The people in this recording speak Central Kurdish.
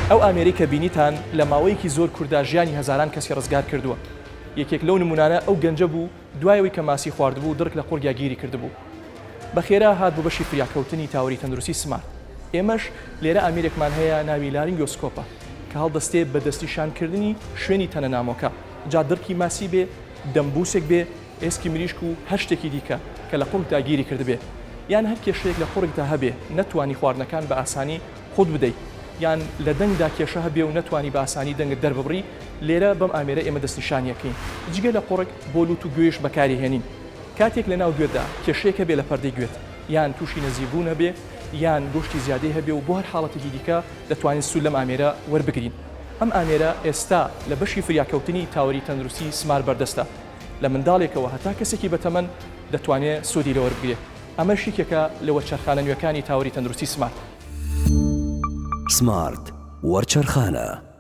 ئەو ئامێرەی کە بینیتان لە ماوەیەکی زۆر کووردا ژیانی هەزاران کەسی ڕزگار کردووە. یەکێک لەو نمونانە ئەو گەنجە بوو دوایەوەی کە ماسی خواردبوو دڕک لە قوڕگیا گیری کردبوو. بەخێرا هات بۆ بەشی فریاکەوتنی تاوەری تەندروستی سمارت. ئێمەش لێرە ئامێرێکمان هەیە ناوی لارینگۆسکۆپە کە هەڵدەستێ بە دەستیشانکردنی شوێنی تەنەنامۆکە، جا دڕکی ماسی بێ، دەمبوسێک بێ، ئێسکی مریشک و هەر شتێکی دیکە کە لە قوڕکدا گیری کردبێ، یان هەر کێشەیەک لە قوڕکدا هەبێ نەتوانی خواردنەکان بە ئاسانی خود بدەیت، یان لە دەنگدا کێشە هەبێ و نەتوانی بە ئاسانی دەنگت دەرببڕی، لێرە بەم ئامێرە ئێمە دەستنیشانیەکەین. جگە لە قوڕک بۆ لوت و گوێش بەکاری هێنین. کاتێک لە ناو گوێدا کێشەیەکە بێ لە پەردەی گوێت، یان تووشی نەزیبوو نەبێ، یان گۆشتی زیادەی هەبێ و بۆ هەر حاڵەتێکی دیکە دەتوانین سوود لەم ئامێرە وەربگرین. ئەم ئامێرە ئێستا لە بەشی فریاکەوتنی تاوەری تەندروستی سمارت بەردەستە. لە منداڵێکەوە هەتا کەسێکی بەتەمەن دەتوانێت سوودی لە وەربگرێت. ئەمە شیکێکە لە وەرچەرخانە نوێەکانی تاوەری تەندروستی سمارت. سمارت وەرچەرخانە.